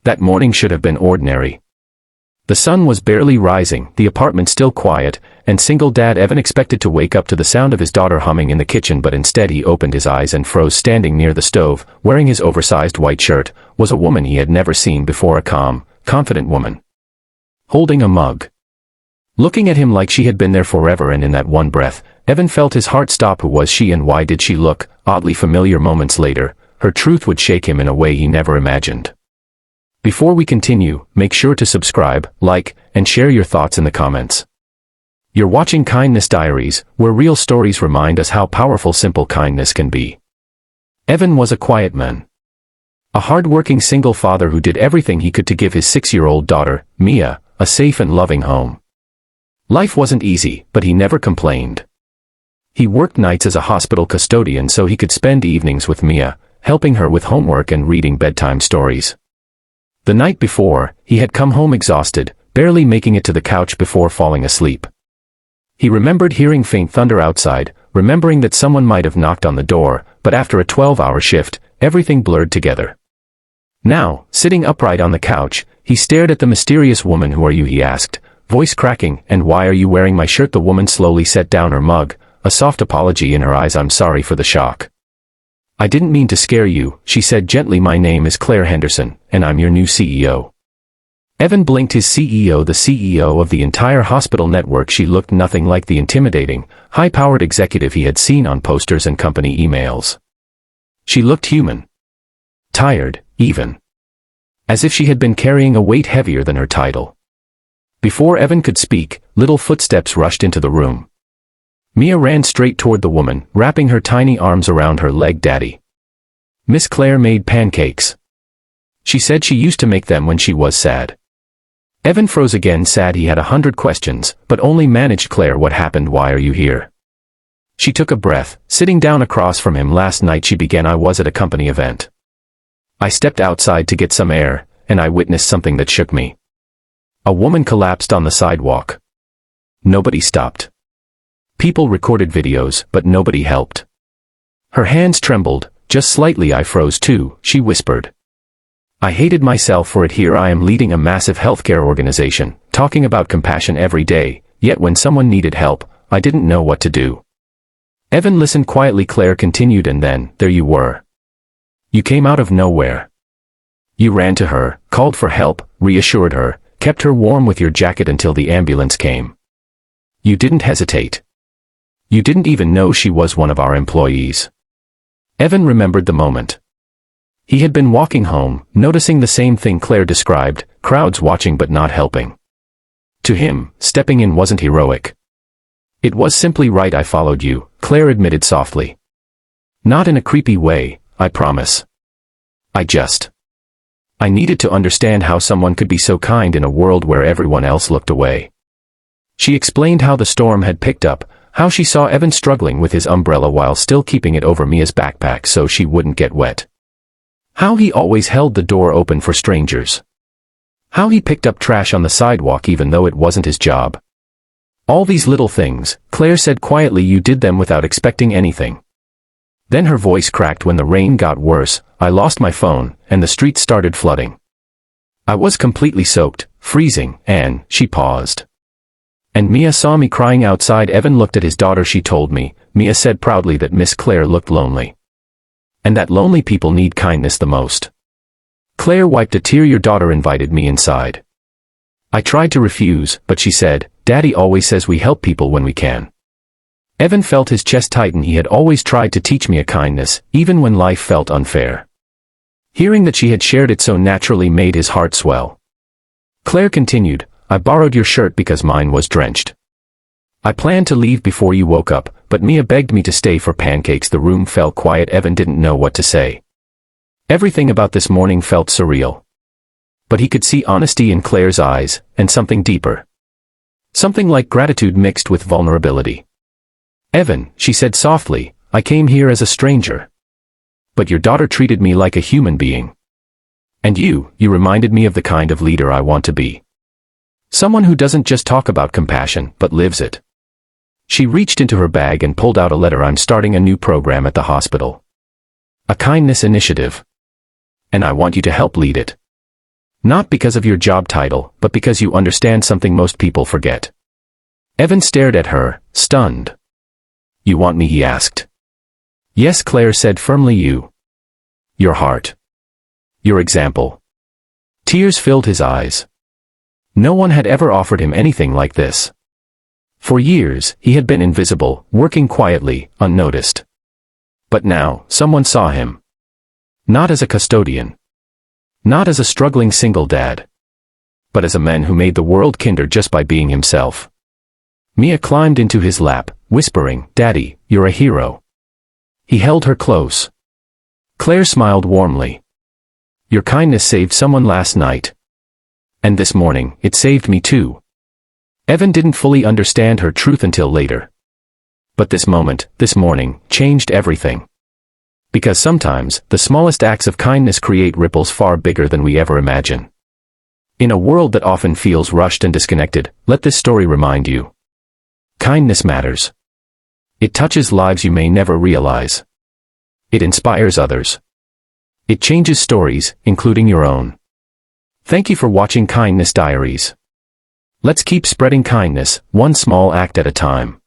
That morning should have been ordinary. The sun was barely rising, the apartment still quiet, and single dad Evan expected to wake up to the sound of his daughter humming in the kitchen, but instead he opened his eyes and froze. Standing near the stove, wearing his oversized white shirt, was a woman he had never seen before, a calm, confident woman, holding a mug, looking at him like she had been there forever. And in that one breath, Evan felt his heart stop. Who was she, and why did she look oddly familiar? Moments later, her truth would shake him in a way he never imagined. Before we continue, make sure to subscribe, like, and share your thoughts in the comments. You're watching Kindness Diaries, where real stories remind us how powerful simple kindness can be. Evan was a quiet man, a hard-working single father who did everything he could to give his 6-year-old daughter, Mia, a safe and loving home. Life wasn't easy, but he never complained. He worked nights as a hospital custodian so he could spend evenings with Mia, helping her with homework and reading bedtime stories. The night before, he had come home exhausted, barely making it to the couch before falling asleep. He remembered hearing faint thunder outside, remembering that someone might have knocked on the door, but after a 12-hour shift, everything blurred together. Now, sitting upright on the couch, he stared at the mysterious woman. "Who are you?" he asked, voice cracking. "And why are you wearing my shirt?" The woman slowly set down her mug, a soft apology in her eyes. "I'm sorry for the shock. I didn't mean to scare you," she said gently. "My name is Claire Henderson, and I'm your new CEO." Evan blinked. His CEO, the CEO of the entire hospital network. She looked nothing like the intimidating, high-powered executive he had seen on posters and company emails. She looked human. Tired, even. As if she had been carrying a weight heavier than her title. Before Evan could speak, little footsteps rushed into the room. Mia ran straight toward the woman, wrapping her tiny arms around her leg. "Daddy. Miss Claire made pancakes. She said she used to make them when she was sad." Evan froze again. Sad? He had 100 questions, but only managed. "Claire, what happened? Why are you here?" She took a breath, sitting down across from him. "Last night," she began, "I was at a company event. I stepped outside to get some air, and I witnessed something that shook me." A woman collapsed on the sidewalk. Nobody stopped. People recorded videos, but nobody helped. Her hands trembled, just slightly. "I froze too," she whispered. "I hated myself for it. Here I am leading a massive healthcare organization, talking about compassion every day, yet when someone needed help, I didn't know what to do." Evan listened quietly. Claire continued, "And then, there you were. You came out of nowhere. You ran to her, called for help, reassured her, kept her warm with your jacket until the ambulance came. You didn't hesitate. You didn't even know she was one of our employees." Evan remembered the moment. He had been walking home, noticing the same thing Claire described, crowds watching but not helping. To him, stepping in wasn't heroic. It was simply right. "I followed you," Claire admitted softly. "Not in a creepy way, I promise. I needed to understand how someone could be so kind in a world where everyone else looked away." She explained how the storm had picked up, how she saw Evan struggling with his umbrella while still keeping it over Mia's backpack so she wouldn't get wet. How he always held the door open for strangers. How he picked up trash on the sidewalk even though it wasn't his job. All these little things, Claire said quietly. "You did them without expecting anything." Then her voice cracked. "When the rain got worse, I lost my phone, and the streets started flooding. I was completely soaked, freezing, and," she paused. "And Mia saw me crying outside." Evan looked at his daughter. "She told me," Mia said proudly, "that Miss Claire looked lonely. And that lonely people need kindness the most." Claire wiped a tear. "Your daughter invited me inside. I tried to refuse, but she said, 'Daddy always says we help people when we can.'" Evan felt his chest tighten. He had always tried to teach Mia kindness, even when life felt unfair. Hearing that she had shared it so naturally made his heart swell. Claire continued, "I borrowed your shirt because mine was drenched. I planned to leave before you woke up, but Mia begged me to stay for pancakes." The room fell quiet. Evan didn't know what to say. Everything about this morning felt surreal. But he could see honesty in Claire's eyes, and something deeper. Something like gratitude mixed with vulnerability. "Evan," she said softly, "I came here as a stranger. But your daughter treated me like a human being. And you reminded me of the kind of leader I want to be. Someone who doesn't just talk about compassion, but lives it." She reached into her bag and pulled out a letter. "I'm starting a new program at the hospital. A kindness initiative. And I want you to help lead it. Not because of your job title, but because you understand something most people forget. Evan stared at her, stunned. You want me? He asked. Yes, Claire said firmly. You. Your heart. Your example. Tears filled his eyes. No one had ever offered him anything like this. For years, he had been invisible, working quietly, unnoticed. But now, someone saw him. Not as a custodian. Not as a struggling single dad. But as a man who made the world kinder just by being himself. Mia climbed into his lap, whispering, "Daddy, you're a hero." He held her close. Claire smiled warmly. Your kindness saved someone last night. And this morning, it saved me too. Evan didn't fully understand her truth until later. But this moment, this morning, changed everything. Because sometimes, the smallest acts of kindness create ripples far bigger than we ever imagine. In a world that often feels rushed and disconnected, let this story remind you. Kindness matters. It touches lives you may never realize. It inspires others. It changes stories, including your own. Thank you for watching Kindness Diaries. Let's keep spreading kindness, one small act at a time.